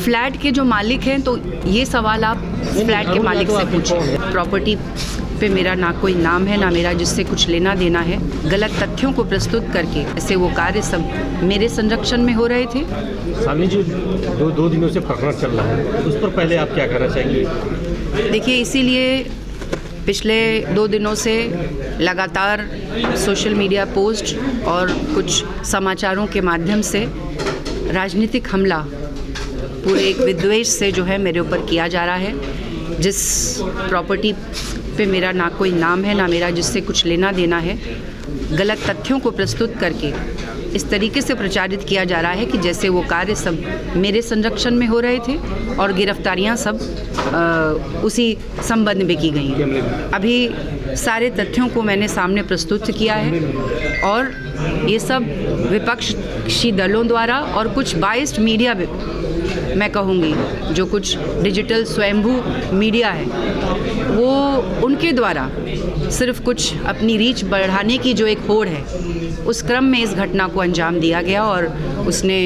Flat के जो मालिक हैं, तो ये सवाल आप फ्लैट के मालिक से पूछें। प्रॉपर्टी पे मेरा ना कोई नाम है, ना मेरा जिससे कुछ लेना देना है। गलत तथ्यों को प्रस्तुत करके ऐसे वो कार्य सब मेरे संरक्षण में हो रहे थे। सामने जो दो दिनों से प्रकरण चल रहा है, उस पर पहले आप क्या कहना चाहेंगे? देखिए, इसीलिए पिछले 2 दिनों से लगातार सोशल मीडिया पोस्ट और कुछ समाचारों के माध्यम से राजनीतिक हमला पूरे एक विद्वेष से जो है मेरे ऊपर किया जा रहा है। जिस प्रॉपर्टी पे मेरा ना कोई नाम है, ना मेरा जिससे कुछ लेना देना है, गलत तथ्यों को प्रस्तुत करके इस तरीके से प्रचारित किया जा रहा है कि जैसे वो कार्य सब मेरे संरक्षण में हो रहे थे और गिरफ्तारियां सब उसी संबंध में की गई हैं। अभी सारे तथ्यों को मैंने सामने प्रस्तुत किया है और ये सब विपक्षी दलों द्वारा और कुछ बाइस्ड मीडिया, मैं कहूँगी जो कुछ डिजिटल स्वयंभू मीडिया है, वो उनके द्वारा सिर्फ कुछ अपनी रीच बढ़ाने की जो एक होड़ है, उस क्रम में इस घटना को अंजाम दिया गया और उसने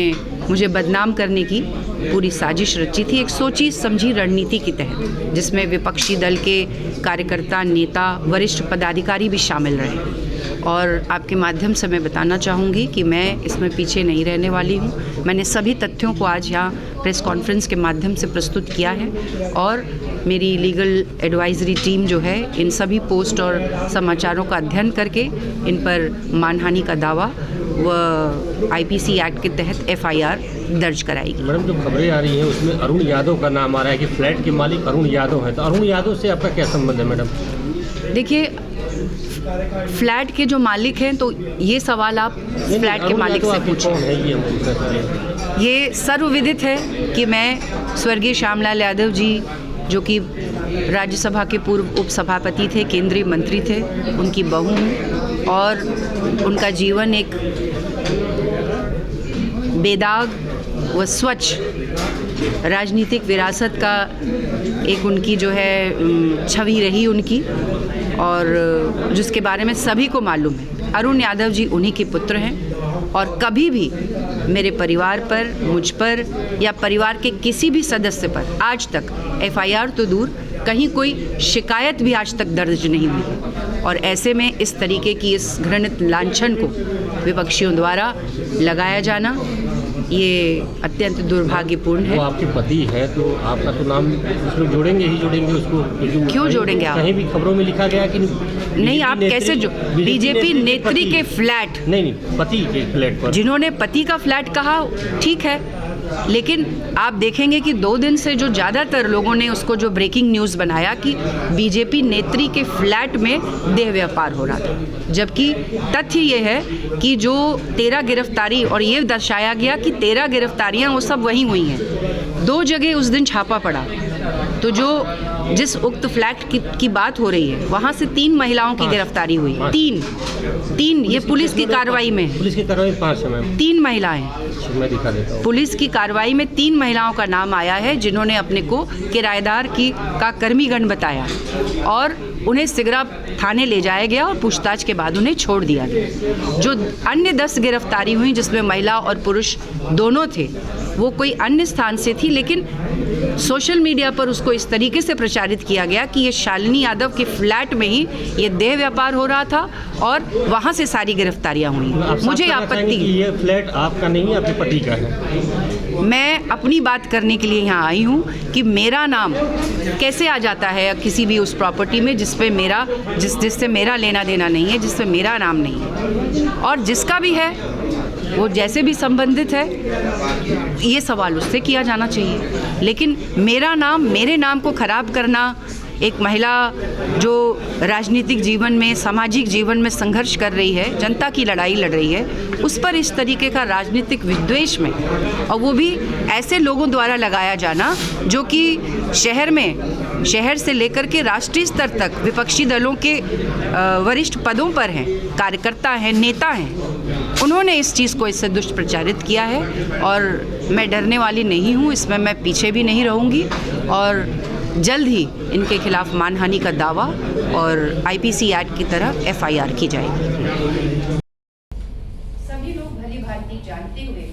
मुझे बदनाम करने की पूरी साजिश रची थी, एक सोची समझी रणनीति के तहत, जिसमें विपक्षी दल के कार्यकर्ता, नेता, वरिष्ठ पदाधिकारी भी शामिल रहे। और आपके माध्यम से मैं बताना चाहूँगी कि मैं इसमें पीछे नहीं रहने वाली हूँ। मैंने सभी तथ्यों को आज यहाँ प्रेस कॉन्फ्रेंस के माध्यम से प्रस्तुत किया है और मेरी लीगल एडवाइजरी टीम जो है इन सभी पोस्ट और समाचारों का अध्ययन करके इन पर मानहानि का दावा व IPC एक्ट के तहत FIR दर्ज कराएगी। मैडम, जो खबरें आ रही हैं उसमें अरुण यादव का नाम आ रहा है कि फ्लैट के मालिक अरुण यादव है, तो अरुण यादव से आपका क्या संबंध है मैडम? देखिए, फ्लैट के जो मालिक हैं, तो ये सवाल आप फ्लैट के मालिक से पूछें। ये सर्वविदित है कि मैं स्वर्गीय श्यामलाल यादव जी, जो कि राज्यसभा के पूर्व उपसभापति थे, केंद्रीय मंत्री थे, उनकी बहू हूँ और उनका जीवन एक बेदाग व स्वच्छ राजनीतिक विरासत का एक उनकी जो है छवि रही उनकी, और जिसके बारे में सभी को मालूम है। अरुण यादव जी उन्हीं के पुत्र हैं और कभी भी मेरे परिवार पर, मुझ पर या परिवार के किसी भी सदस्य पर आज तक FIR तो दूर, कहीं कोई शिकायत भी आज तक दर्ज नहीं हुई। और ऐसे में इस तरीके की इस घृणित लांछन को विपक्षियों द्वारा लगाया जाना ये अत्यंत दुर्भाग्यपूर्ण है। वो आपके पति है तो आपका तो नाम उसमें जोड़ेंगे ही जोड़ेंगे उसको। क्यों जोड़ेंगे आप? कहीं भी खबरों में लिखा गया कि नहीं, आप कैसे जो बीजेपी नेत्री के फ्लैट, नहीं, पति के फ्लैट पर, जिन्होंने पति का फ्लैट कहा, ठीक है, लेकिन आप देखेंगे कि 2 दिन से जो ज़्यादातर लोगों ने उसको जो ब्रेकिंग न्यूज़ बनाया कि बीजेपी नेत्री के फ्लैट में देह व्यापार हो रहा था, जबकि तथ्य ये है कि जो 13 गिरफ्तारी, और ये दर्शाया गया कि 13 गिरफ्तारियां वो सब वहीं हुई हैं। 2 जगह उस दिन छापा पड़ा, तो जो जिस उक्त फ्लैट की बात हो रही है वहाँ से 3 महिलाओं की गिरफ्तारी हुई। 3 ये पुलिस की कार्रवाई में, पुलिस की कार्रवाई 5 है मैम, 3 महिलाएं, मैं दिखा देता हूँ। पुलिस की कार्रवाई में 3 महिलाओं का नाम आया है जिन्होंने अपने को किराएदार का कर्मीगण बताया और उन्हें सिगरा थाने ले जाया गया और पूछताछ के बाद उन्हें छोड़ दिया गया। जो अन्य 10 गिरफ्तारी हुई जिसमें महिला और पुरुष दोनों थे, वो कोई अन्य स्थान से थी, लेकिन सोशल मीडिया पर उसको इस तरीके से प्रचारित किया गया कि ये शालिनी यादव के फ्लैट में ही ये देह व्यापार हो रहा था और वहाँ से सारी गिरफ्तारियाँ हुई। मुझे आपत्ति, ये फ्लैट आपका नहीं, आपके पति का है। मैं अपनी बात करने के लिए यहाँ आई हूँ कि मेरा नाम कैसे आ जाता है किसी भी उस प्रॉपर्टी में जिसपे मेरा जिससे मेरा लेना देना नहीं है, जिसपे मेरा नाम नहीं है, और जिसका भी है वो जैसे भी संबंधित है, ये सवाल उससे किया जाना चाहिए। लेकिन मेरा नाम, मेरे नाम को खराब करना, एक महिला जो राजनीतिक जीवन में, सामाजिक जीवन में संघर्ष कर रही है, जनता की लड़ाई लड़ रही है, उस पर इस तरीके का राजनीतिक विद्वेष में, और वो भी ऐसे लोगों द्वारा लगाया जाना जो कि शहर से लेकर के राष्ट्रीय स्तर तक विपक्षी दलों के वरिष्ठ पदों पर हैं, कार्यकर्ता हैं, नेता हैं, उन्होंने इस चीज़ को इससे दुष्प्रचारित किया है। और मैं डरने वाली नहीं हूँ, इसमें मैं पीछे भी नहीं रहूँगी और जल्द ही इनके खिलाफ मानहानि का दावा और IPC एक्ट की तरह FIR की जाएगी। सभी लोग भली भांति जानते हुए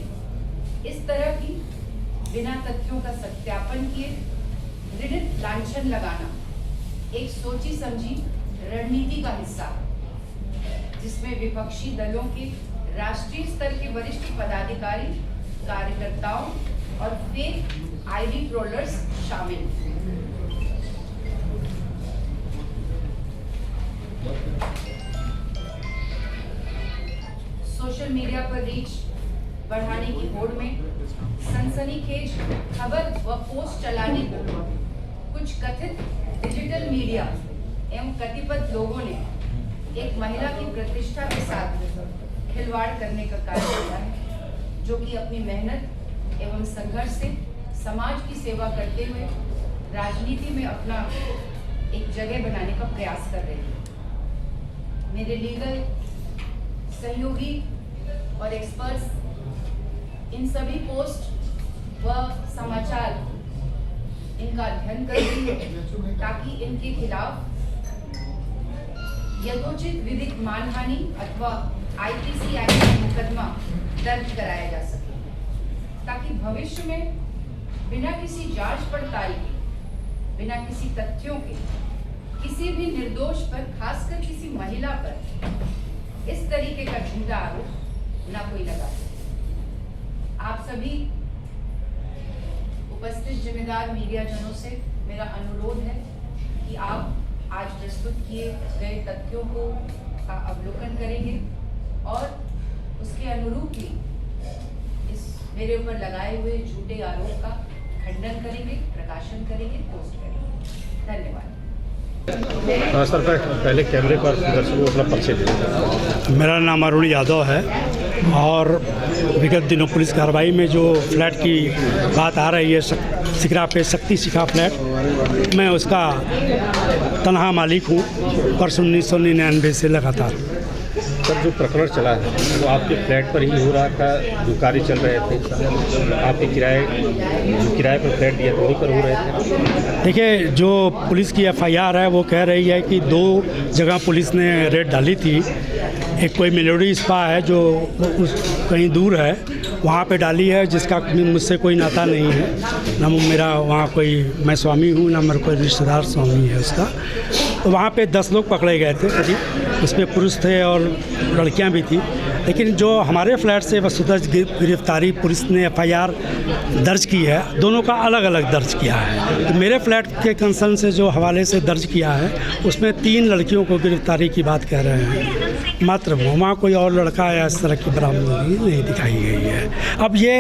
इस तरह की बिना तथ्यों का सत्यापन किए दृढ़ लांछन लगाना एक सोची समझी रणनीति का हिस्सा, जिसमें विपक्षी दलों के राष्ट्रीय स्तर के वरिष्ठ पदाधिकारी, कार्यकर्ताओं और फेक आईडी ट्रोलर्स शामिल। सोशल मीडिया पर रीच बढ़ाने की होड़ में सनसनीखेज खबर व पोस्ट चलाने को कुछ कथित डिजिटल मीडिया एवं कतिपय लोगों ने एक महिला की प्रतिष्ठा के साथ खिलवाड़ करने का कार्य किया है, जो कि अपनी मेहनत एवं संघर्ष से समाज की सेवा करते हुए राजनीति में अपना एक जगह बनाने का प्रयास कर रही है। मेरे लीगल सहयोगी और एक्सपर्ट्स इन सभी पोस्ट व समाचार इनका अध्ययन कर रही है, ताकि इनके खिलाफ यथोचित विधिक मानहानि अथवा आईपीसी एक्ट में मुकदमा दर्ज कराया जा सके, ताकि भविष्य में बिना किसी जांच पड़ताल के, बिना किसी तथ्यों के, किसी भी निर्दोष पर, खासकर किसी महिला पर इस तरीके का झूठा आरोप ना कोई लगा सके। आप सभी उपस्थित जिम्मेदार मीडियाजनों से मेरा अनुरोध है कि आप आज प्रस्तुत किए गए तथ्यों का अवलोकन करेंगे और उसके अनुरूप ही इस मेरे ऊपर लगाए हुए झूठे आरोप का खंडन करेंगे, प्रकाशन करेंगे, पोस्ट करेंगे। धन्यवाद। हाँ सर, पहले कैमरे पर दर्शकों को अपना परिचय दें। मेरा नाम अरुण यादव है और विगत दिनों पुलिस कार्रवाई में जो फ्लैट की बात आ रही है, सिकरा पे शक्ति शिखा फ्लैट, मैं उसका तनहा मालिक हूँ वर्ष 1999 से लगातार। सर, जो प्रकरण चला है वो आपके फ्लैट पर ही हो रहा था, जो कार्य चल रहे थे आपके किराए पर फ्लैट दिया वहीं पर हो रहे थे? देखिए, जो पुलिस की एफआईआर है वो कह रही है कि 2 जगह पुलिस ने रेड डाली थी। एक कोई मेलोडी स्पा है जो कहीं दूर है, वहाँ पे डाली है, जिसका मुझसे कोई नाता नहीं है, ना मेरा वहाँ कोई, मैं स्वामी हूँ, ना मेरा कोई रिश्तेदार स्वामी है उसका। तो वहाँ पे 10 लोग पकड़े गए थे करीब, उसमें पुरुष थे और लड़कियाँ भी थी। लेकिन जो हमारे फ्लैट से वस्तुतः गिरफ्तारी पुलिस ने एफआईआर दर्ज की है, दोनों का अलग अलग दर्ज किया है। तो मेरे फ्लैट के कंसर्न से जो हवाले से दर्ज किया है उसमें 3 लड़कियों को गिरफ्तारी की बात कह रहे हैं, मात्र वहाँ कोई और लड़का या इस तरह की बरामदगी नहीं दिखाई गई है। अब ये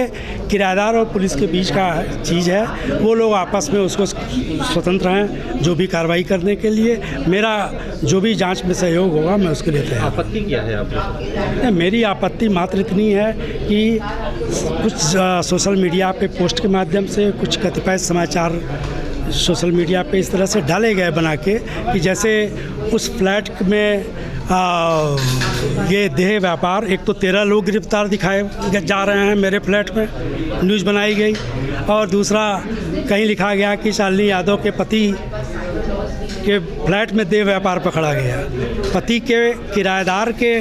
किराएदार और पुलिस के बीच का चीज़ है, वो लोग आपस में उसको स्वतंत्र हैं जो भी कार्रवाई करने के लिए। मेरा जो भी जांच में सहयोग होगा मैं उसके लिए तैयार। आपत्ति क्या है आपकी? मेरी आपत्ति मात्र इतनी है कि कुछ सोशल मीडिया पे पोस्ट के माध्यम से कुछ कतिपय समाचार सोशल मीडिया पे इस तरह से डाले गए बना के कि जैसे उस फ्लैट में ये देह व्यापार, एक तो 13 लोग गिरफ्तार दिखाए जा रहे हैं मेरे फ्लैट में, न्यूज़ बनाई गई, और दूसरा कहीं लिखा गया कि शालिनी यादव के पति के फ्लैट में देह व्यापार पकड़ा गया। पति के किराएदार के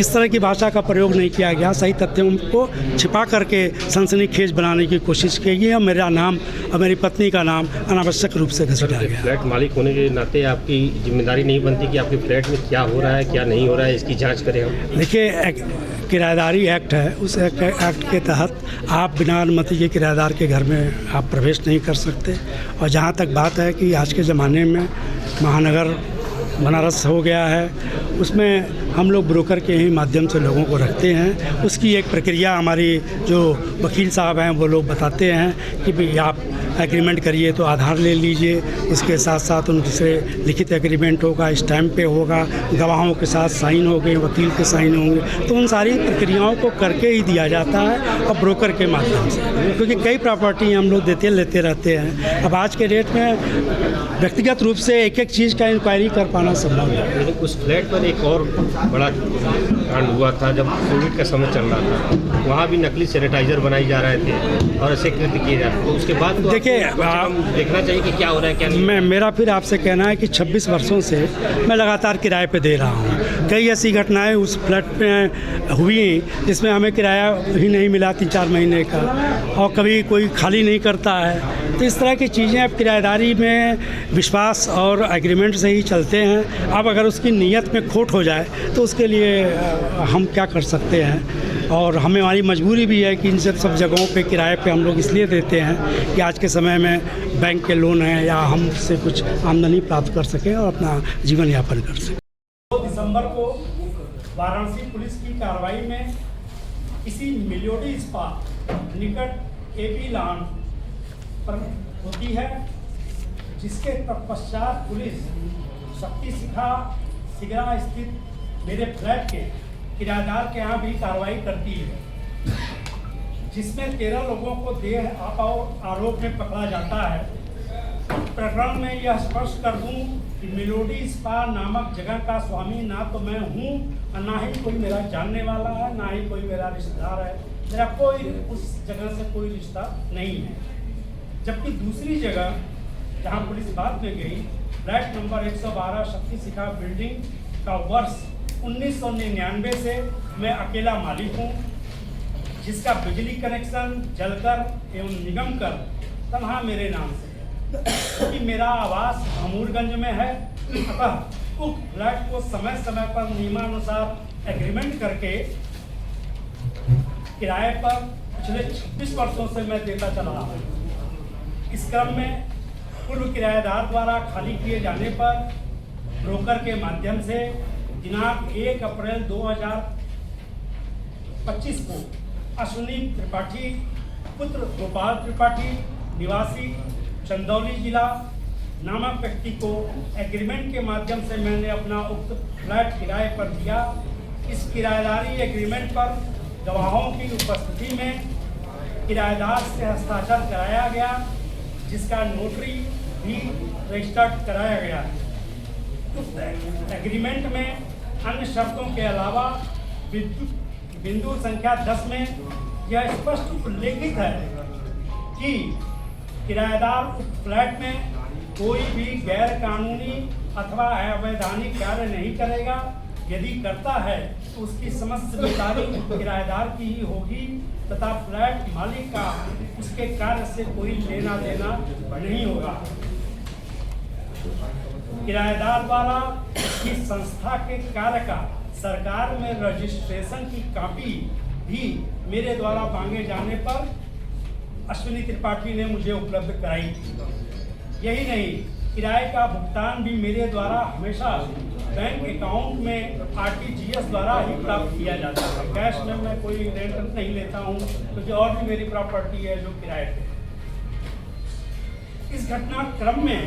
इस तरह की भाषा का प्रयोग नहीं किया गया, सही तथ्यों को छिपा करके सनसनीखेज बनाने की कोशिश की गई और मेरा नाम और मेरी पत्नी का नाम अनावश्यक रूप से घसीटा गया। फ्लैट मालिक होने के नाते आपकी जिम्मेदारी नहीं बनती कि आपके फ्लैट में क्या हो रहा है क्या नहीं हो रहा है, इसकी जांच करें हम? देखिए, किराएदारी एक्ट है, उस एक्ट के तहत आप बिना अनुमति के किराएदार के घर में आप प्रवेश नहीं कर सकते। और जहाँ तक बात है कि आज के ज़माने में महानगर बनारस हो गया है, उसमें हम लोग ब्रोकर के ही माध्यम से लोगों को रखते हैं। उसकी एक प्रक्रिया हमारी जो वकील साहब हैं वो लोग बताते हैं कि भाई आप एग्रीमेंट करिए तो आधार ले लीजिए, इसके साथ साथ उनसे लिखित एग्रीमेंट होगा, स्टैम्प पे होगा, गवाहों के साथ साइन होंगे, वकील के साइन होंगे। तो उन सारी प्रक्रियाओं को करके ही दिया जाता है और ब्रोकर के माध्यम से, क्योंकि कई प्रॉपर्टी हम लोग लेते रहते हैं। अब आज के डेट में व्यक्तिगत रूप से एक एक चीज़ का इंक्वायरी कर पाना संभव है। लेकिन उस फ्लैट पर एक और बड़ा कांड हुआ था जब कोविड का समय चल रहा था, वहाँ भी नकली सैनिटाइजर बनाए जा रहे थे और ऐसे कृत्य किए जाते थे। उसके बाद तो देखिए, देखिए देखना चाहिए कि क्या हो रहा है क्या नहीं। मेरा फिर आपसे कहना है कि 26 वर्षों से मैं लगातार किराए पे दे रहा हूँ। कई ऐसी घटनाएं उस फ्लैट में हुई जिसमें हमें किराया ही नहीं मिला 3-4 महीने का, और कभी कोई खाली नहीं करता है। तो इस तरह की चीज़ें अब किराएदारी में विश्वास और एग्रीमेंट से ही चलते हैं। अब अगर उसकी नीयत में खोट हो जाए तो उसके लिए हम क्या कर सकते हैं, और हमें हमारी मजबूरी भी है कि इन सब जगहों पे किराए पे हम लोग इसलिए देते हैं कि आज के समय में बैंक के लोन हैं या हमसे कुछ आमदनी प्राप्त कर सकें और अपना जीवन यापन कर सकें। 2 दिसंबर को वाराणसी पुलिस की कार्रवाई में किसी मिलोडी स्पा निकट एपी लॉन पर होती है, जिसके तत्पश्चात पुलिस शक्ति सिगरा स्थित मेरे फ्लैट के किराएदार के यहाँ भी कार्रवाई करती है, जिसमें 13 लोगों को देह आरोप में पकड़ा जाता है। प्रकरण में यह स्पष्ट कर दूं कि मिलोडी स्पा नामक जगह का स्वामी ना तो मैं हूं और ना ही कोई मेरा जानने वाला है, ना ही कोई मेरा रिश्तेदार है। मेरा कोई उस जगह से कोई रिश्ता नहीं है। जबकि दूसरी जगह जहां पुलिस बाद में गई, फ्लैट नंबर 112 शक्ति शिखा बिल्डिंग का वर्ष 1999 से मैं अकेला मालिक हूँ, जिसका बिजली कनेक्शन जलकर एवं निगम कर तनहा मेरे नाम से है, क्योंकि मेरा आवास अमूरगंज में है। अतः उक्त फ्लैट को समय समय पर नियमानुसार एग्रीमेंट करके किराए पर पिछले 26 वर्षों से मैं देता चला रहा हूँ। इस क्रम में पूर्व किराएदार द्वारा खाली किए जाने पर ब्रोकर के माध्यम से दिनांक 1 अप्रैल 2025 को अश्विनी त्रिपाठी पुत्र गोपाल त्रिपाठी निवासी चंदौली जिला नामक व्यक्ति को एग्रीमेंट के माध्यम से मैंने अपना उक्त फ्लैट किराए पर दिया। इस किराएदारी एग्रीमेंट पर गवाहों की उपस्थिति में किराएदार से हस्ताक्षर कराया गया, जिसका नोटरी भी रजिस्टर्ड कराया गया। उक्त एग्रीमेंट में अन्य शर्तों के अलावा बिंदु संख्या 10 में यह स्पष्ट उल्लेखित है कि किराएदार उक्त फ्लैट में कोई भी गैर कानूनी अथवा अवैधानिक कार्य नहीं करेगा। यदि करता है तो उसकी समस्त जिम्मेदारी किराएदार की ही होगी तथा फ्लैट मालिक का उसके कार्य से कोई लेना देना नहीं होगा। किराएदार द्वारा उसकी संस्था के कार्य का सरकार में रजिस्ट्रेशन की कॉपी भी मेरे द्वारा मांगे जाने पर अश्विनी त्रिपाठी ने मुझे उपलब्ध कराई। यही नहीं, किराए का भुगतान भी मेरे द्वारा हमेशा बैंक अकाउंट में RTGS द्वारा ही प्राप्त किया जाता है। कैश में मैं कोई रेंट नहीं लेता हूँ, क्योंकि और भी मेरी प्रॉपर्टी है जो किराए पे। इस घटनाक्रम में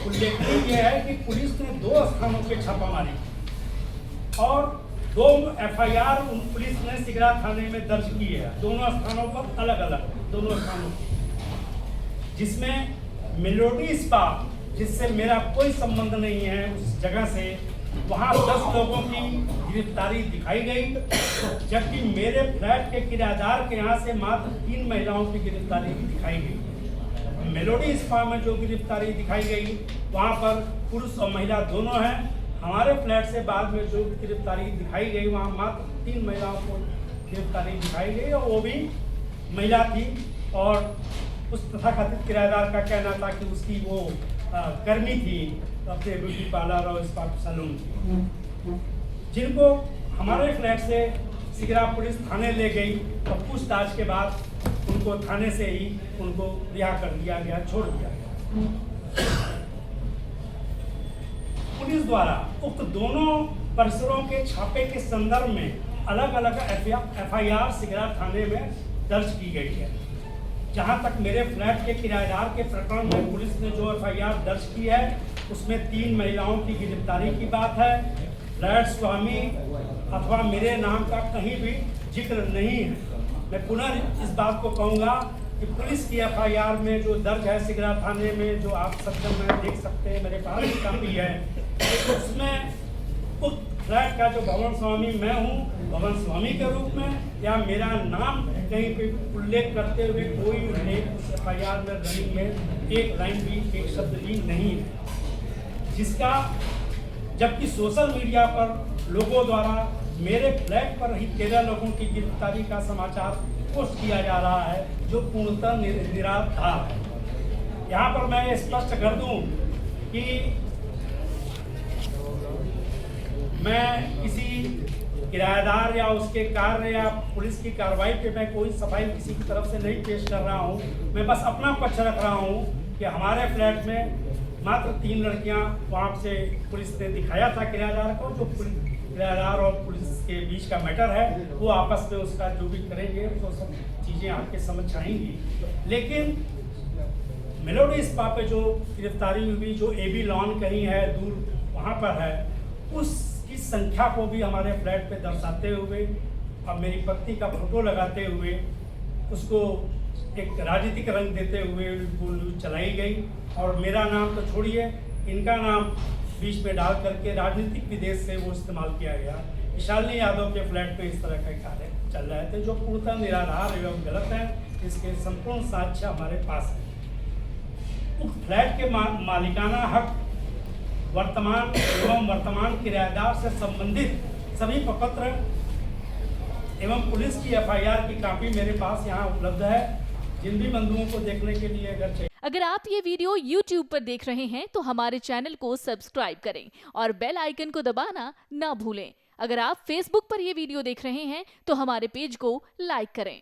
उल्लेखनीय यह है कि पुलिस ने 2 स्थानों पे छापा मारी और 2 FIR पुलिस ने सिगरा थाने में दर्ज की है, दोनों स्थानों पर अलग अलग, दोनों स्थानों पर, जिसमें मिलोडी स्पा जिससे मेरा कोई संबंध नहीं है उस जगह से, वहाँ 10 लोगों की गिरफ्तारी दिखाई गई, जबकि मेरे फ्लैट के किराएदार के यहाँ से मात्र 3 महिलाओं की गिरफ्तारी भी दिखाई गई। मिलोडी स्पा में जो गिरफ्तारी दिखाई गई वहाँ पर पुरुष और महिला दोनों हैं। हमारे फ्लैट से बाद में जो गिरफ्तारी दिखाई गई वहाँ मात्र 3 महिलाओं को गिरफ्तारी दिखाई गई और वो भी महिला थी, और उस तथाकथित किराएदार का कहना था कि उसकी वो कर्मी थी अपने ब्यूटी पार्लर और स्पा सैलून की, जिनको हमारे फ्लैट से सिगरा पुलिस थाने ले गई और पूछताछ के बाद उनको थाने से ही उनको रिहा कर दिया गया, छोड़ दिया गया। पुलिस द्वारा उक्त दोनों परिसरों के छापे के संदर्भ में अलग अलग FIR सिगरा थाने में दर्ज की गई है। जहां तक मेरे फ्लैट के किराएदार के प्रकरण में पुलिस ने जो FIR दर्ज की है उसमें 3 महिलाओं की गिरफ्तारी की बात है। फ्लैट स्वामी अथवा मेरे नाम का कहीं भी जिक्र नहीं है। मैं पुनः इस बात को कहूँगा कि पुलिस की FIR में जो दर्ज है सिगरा थाने में, जो आप सब में देख सकते हैं, मेरे पास भी कापी है, उसमें फ्लैट का जो भवन स्वामी मैं हूँ, भवन स्वामी के रूप में, या मेरा नाम कहीं पे उल्लेख करते हुए कोई उल्लेख उस एफआईआर में रनिंग में एक लाइन भी, एक शब्द भी नहीं है, जिसका जबकि सोशल मीडिया पर लोगों द्वारा मेरे फ्लैट पर ही 13 लोगों की गिरफ्तारी का समाचार पोस्ट किया जा रहा है, जो पूर्णतः निराधार है। यहाँ पर मैं स्पष्ट कर दूं कि मैं किसी किराएदार या उसके कार्य या पुलिस की कार्रवाई पे मैं कोई सफाई किसी की तरफ से नहीं पेश कर रहा हूँ। मैं बस अपना पक्ष रख रहा हूँ कि हमारे फ्लैट में मात्र 3 लड़कियाँ वहाँ से पुलिस ने दिखाया था किराएदार को, जो किराएदार और पुलिस के बीच का मैटर है, वो आपस में उसका जो भी करेंगे वो सब चीज़ें आपके समझ आएंगी। लेकिन मेलोडी स्पा पे जो गिरफ्तारी हुई, जो एबी लॉन कहीं है दूर वहाँ पर है, उसकी संख्या को भी हमारे फ्लैट पे दर्शाते हुए और मेरी पत्नी का फोटो लगाते हुए उसको एक राजनीतिक रंग देते हुए वो न्यूज़ चलाई गई। और मेरा नाम तो छोड़िए, इनका नाम बीच में डाल करके राजनीतिक विदेश से वो इस्तेमाल किया गया। शालिनी यादव के फ्लैट पे इस तरह का कार्य चल रहे थे, जो पूर्णतः निराधार एवं गलत है। इसके संपूर्ण साक्ष्य हमारे पास है। उक्त फ्लैट के मालिकाना हक वर्तमान किराएदार से संबंधित सभी प्रपत्र एवं पुलिस की एफआईआर की कॉपी मेरे पास यहाँ उपलब्ध है। जिन भी बंधुओं को देखने के लिए अगर चाहिए। अगर आप ये वीडियो YouTube पर देख रहे हैं तो हमारे चैनल को सब्सक्राइब करें और बेल आइकन को दबाना ना भूलें। अगर आप Facebook पर ये वीडियो देख रहे हैं तो हमारे पेज को लाइक करें।